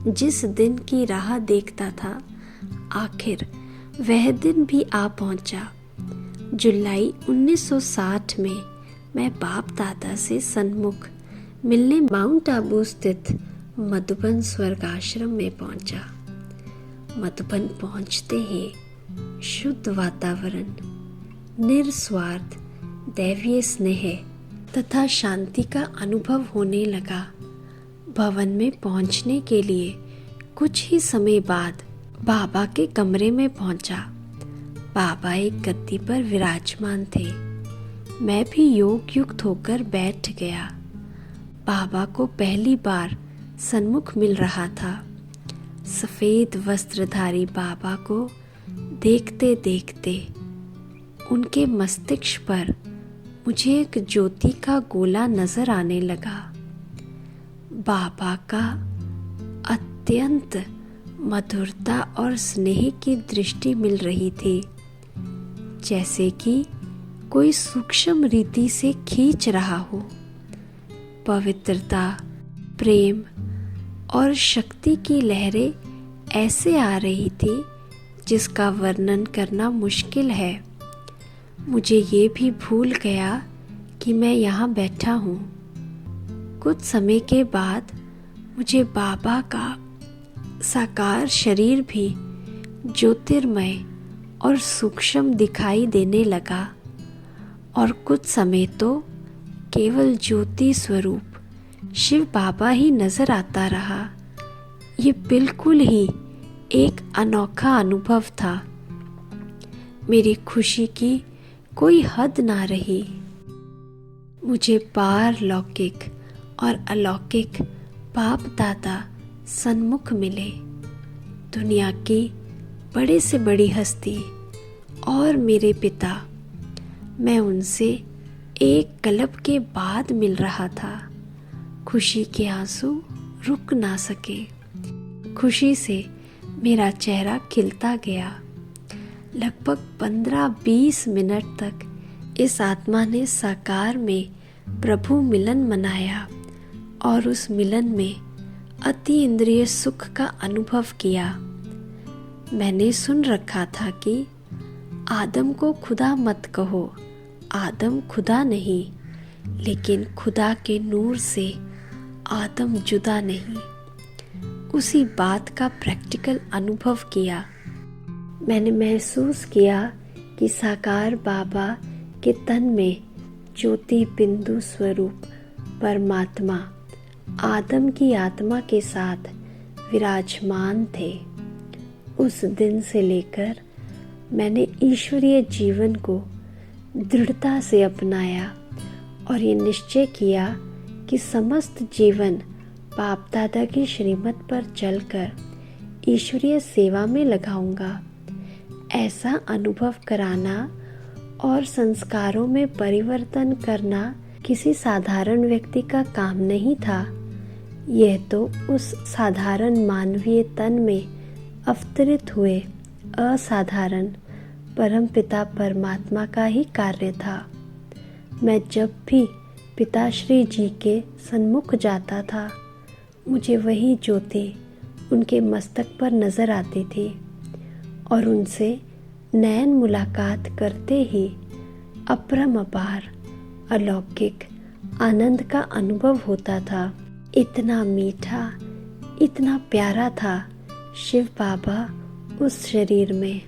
जिस दिन की राह देखता था, आखिर वह दिन भी आ पहुंचा। जुलाई 1960 में मैं बाप दादा से सन्मुख मिलने माउंट आबू स्थित मधुबन स्वर्ग आश्रम में पहुंचा। मधुबन पहुंचते ही शुद्ध वातावरण, निस्वार्थ दैवीय स्नेह तथा शांति का अनुभव होने लगा। भवन में पहुंचने के लिए कुछ ही समय बाद बाबा के कमरे में पहुंचा। बाबा एक गद्दी पर विराजमान थे। मैं भी योग युक्त होकर बैठ गया। बाबा को पहली बार सन्मुख मिल रहा था। सफेद वस्त्रधारी बाबा को देखते देखते उनके मस्तिष्क पर मुझे एक ज्योति का गोला नजर आने लगा। बाबा का अत्यंत मधुरता और स्नेह की दृष्टि मिल रही थी, जैसे कि कोई सूक्ष्म रीति से खींच रहा हो। पवित्रता, प्रेम और शक्ति की लहरें ऐसे आ रही थी जिसका वर्णन करना मुश्किल है। मुझे ये भी भूल गया कि मैं यहाँ बैठा हूँ। कुछ समय के बाद मुझे बाबा का साकार शरीर भी ज्योतिर्मय और सूक्ष्म दिखाई देने लगा और कुछ समय तो केवल ज्योति स्वरूप शिव बाबा ही नजर आता रहा। ये बिल्कुल ही एक अनोखा अनुभव था। मेरी खुशी की कोई हद ना रही। मुझे पारलौकिक और अलौकिक बाप दादा सन्मुख मिले। दुनिया की बड़े से बड़ी हस्ती और मेरे पिता। मैं उनसे एक कल्प के बाद मिल रहा था। खुशी के आंसू रुक ना सके। खुशी से मेरा चेहरा खिलता गया। लगभग 15-20 मिनट तक इस आत्मा ने साकार में प्रभु मिलन मनाया और उस मिलन में अति इंद्रिय सुख का अनुभव किया। मैंने सुन रखा था कि आदम को खुदा मत कहो, आदम खुदा नहीं, लेकिन खुदा के नूर से आदम जुदा नहीं। उसी बात का प्रैक्टिकल अनुभव किया। मैंने महसूस किया कि साकार बाबा के तन में ज्योति बिंदु स्वरूप परमात्मा आदम की आत्मा के साथ विराजमान थे। उस दिन से लेकर मैंने ईश्वरीय जीवन को दृढ़ता से अपनाया और ये निश्चय किया कि समस्त जीवन बाप दादा की श्रीमत पर चलकर ईश्वरीय सेवा में लगाऊंगा। ऐसा अनुभव कराना और संस्कारों में परिवर्तन करना किसी साधारण व्यक्ति का काम नहीं था। यह तो उस साधारण मानवीय तन में अवतरित हुए असाधारण परमपिता परमात्मा का ही कार्य था। मैं जब भी पिताश्री जी के सन्मुख जाता था, मुझे वही ज्योति उनके मस्तक पर नजर आती थी और उनसे नैन मुलाकात करते ही अपरंपार अलौकिक आनंद का अनुभव होता था। इतना मीठा, इतना प्यारा था शिव बाबा उस शरीर में।